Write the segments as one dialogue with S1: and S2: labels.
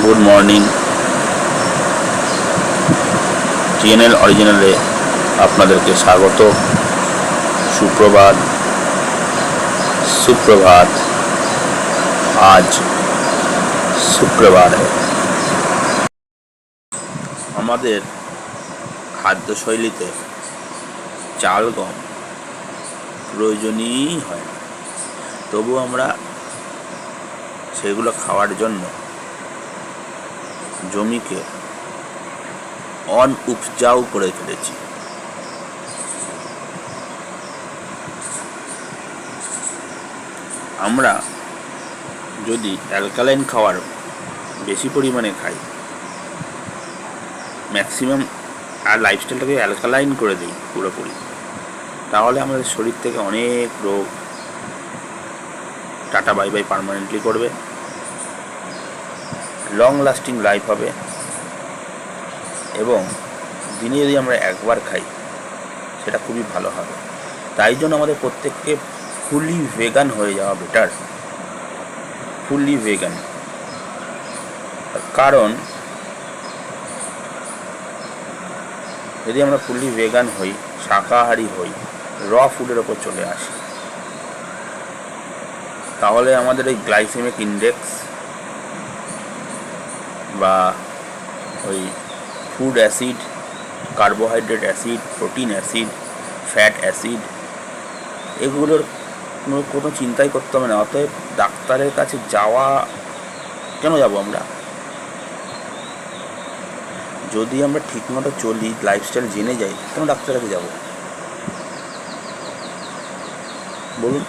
S1: Good morning. TNL অরিজিনালে আপনাদেরকে স্বাগত। সুপ্রভাত। সুপ্রভাত। আজ শুক্রবার। আমাদের খাদ্যশৈলীতে চাল গম প্রয়োজনীয় হয়, তবু আমরা সেগুলো খাওয়ার জন্য জমিকে অনুপজাউ করে ফেলেছি। আমরা যদি অ্যালকালাইন খাবার বেশি পরিমাণে খাই, ম্যাক্সিমাম আর লাইফস্টাইলটাকে অ্যালকালাইন করে দিই পুরোপুরি, তাহলে আমাদের শরীর থেকে অনেক রোগ টাটা বাই বাই পার্মানেন্টলি করবে। লং লাস্টিং লাইফ হবে এবং দিনে যদি আমরা একবার খাই সেটা খুবই ভালো হবে। তাই জন্য আমাদের প্রত্যেককে ফুলি ভেগান হয়ে যাওয়া বেটার। ফুলি ভেগান, কারণ যদি আমরা ফুলি ভেগান হই, শাকাহারি হই, র ফুডের ওপর চলে আসি, তাহলে আমাদের ওই গ্লাইসেমিক ইন্ডেক্স বা ওই food acid, carbohydrate acid, protein acid, fat acid, এগুলোর কোনো চিন্তাই করতে হবে না। অতএব ডাক্তারের কাছে যাওয়া কেন যাব আমরা? যদি আমরা ঠিকমতো চলি, লাইফস্টাইল জেনে যাই, কেন ডাক্তারের কাছে যাব বলুন?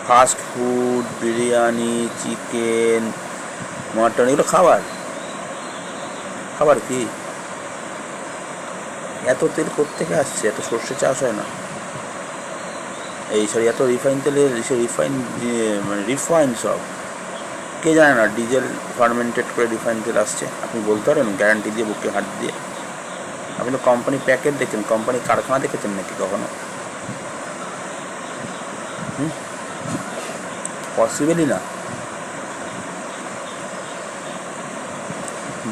S1: Fast food, biryani, chicken, mutton, এগুলো খাবার কি? এত তেল কোত্থেকে আসছে? এত সর্ষে চাষ হয় না, এত রিফাইন তেলে, রিফাইন সব কে জানে না। ডিজেল ফার্মেন্টেড করে রিফাইন তেল আসছে, আপনি বলতে পারেন গ্যারান্টি দিয়ে, বুকে হাত দিয়ে? আপনি তো কোম্পানি প্যাকেট দেখেন, কোম্পানি কারখানা দেখেছেন নাকি কখনো? পসিবলই না।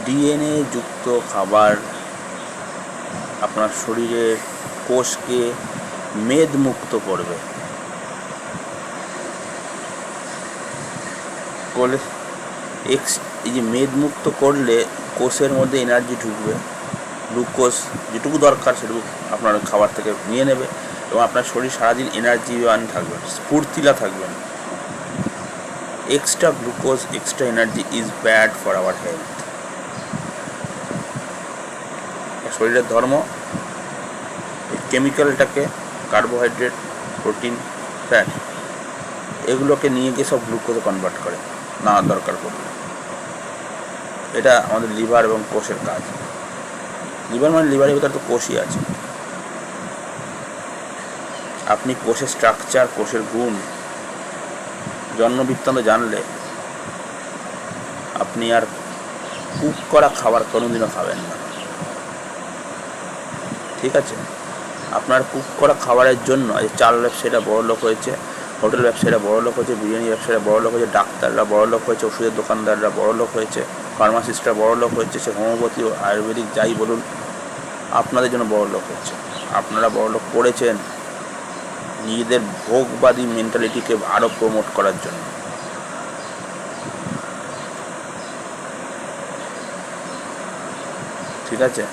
S1: ডিএনএ যুক্ত খাবার আপনার শরীরের কোষকে মেদমুক্ত করবে। এই যে মেদমুক্ত করলে কোষের মধ্যে এনার্জি ঢুকবে, গ্লুকোজ যেটুকু দরকার সেটুকু আপনার খাবার থেকে নিয়ে নেবে এবং আপনার শরীর সারাদিন এনার্জিওয়ান থাকবেন, স্ফূর্তিলা থাকবেন। Extra glucose, extra energy is bad for our health. শরীরের ধর্ম এই কেমিক্যালটাকে, কার্বোহাইড্রেট, প্রোটিন, ফ্যাট, এগুলোকে নিয়ে গিয়ে সব গ্লুকোজে কনভার্ট করে না দরকার পড়লে। এটা আমাদের লিভার এবং কোষের কাজ। লিভারের ভিতরে তো কোষই আছে। আপনি কোষের স্ট্রাকচার, কোষের গুণ, জন্মবৃত্তান্ত জানলে আপনি আর কুক করা খাবার কোনোদিনও খাবেন না, ঠিক আছে? আপনার কুক করা খাবারের জন্য এই চাল ব্যবসায়ীরা বড় লোক হয়েছে, হোটেল ব্যবসায়ীরা বড় লোক হয়েছে, বিরিয়ানি ব্যবসায়ীরা বড় লোক হয়েছে, ডাক্তাররা বড় লোক হয়েছে, ওষুধের দোকানদাররা বড় লোক হয়েছে, ফার্মাসিস্টরা বড় লোক হয়েছে, সে হোমিওপ্যাথি ও আয়ুর্বেদিক যাই বলুন, আপনাদের জন্য বড় লোক হচ্ছে। আপনারা বড় লোক করেছেন নিজেদের ভোগবাদী মেন্টালিটিকে আরও প্রমোট করার জন্য। ঠিক আছে?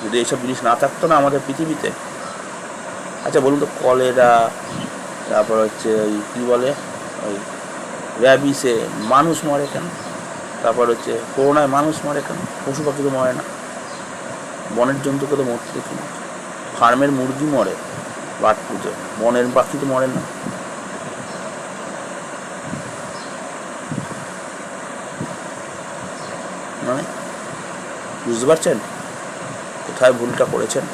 S1: যদি এইসব জিনিস না থাকতো না আমাদের পৃথিবীতে, আচ্ছা বলুন তো, কলেরা, তারপর হচ্ছে ওই কী বলে, ওই র্যাবিসে মানুষ মরে কেন? তারপর হচ্ছে করোনায় মানুষ মরে কেন? পশু পাখি তো মরে না, বনের জন্তুকে তো মরতে দেখি না। ফার্মের মুরগি মরে বার্ড ফ্লুতে, বনের পাখি তো মরে না। মানে বুঝতে পারছেন কোথায় ভুলটা করেছেন?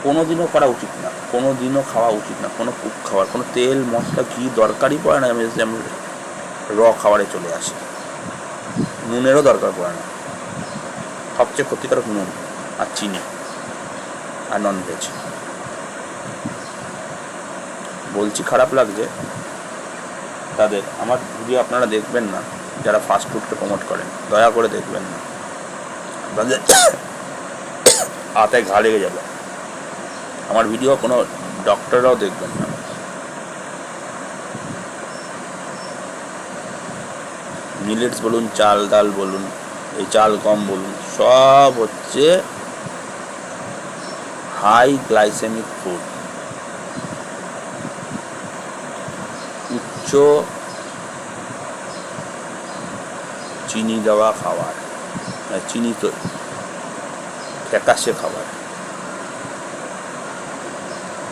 S1: কোনো দিনও করা উচিত না, কোনো দিনও খাওয়া উচিত না কোনো কুক খাবার, কোনো তেল মশলা ঘি দরকারই পড়ে না। আমি র খাবারে চলে আসি, নুনেরও দরকার পড়ে না। সবচেয়ে ক্ষতিকারক নুন আর চিনি আর ননভেজ। বলছি খারাপ লাগছে, তাদের আমার ভিডিও আপনারা দেখবেন না, যারা ফাস্ট ফুডকে প্রমোট করেন, দয়া করে দেখবেন না, আপনাদের হাতে ঘা লেগে যাবে। আমার ভিডিও কোনো ডক্টররাও দেখবেন না। মিলেটস বলুন, চাল ডাল বলুন, এই চাল গম বলুন, সব হচ্ছে হাই গ্লাইসেমিক ফুড, উচ্চ চিনি দেওয়া খাবার, চিনি তো ফ্যাকাশে খাবার,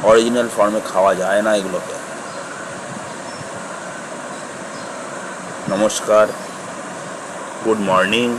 S1: অরিজিনাল ফর্মে খাওয়া যায় না এগুলোকে। নমস্কার, গুড মর্নিং।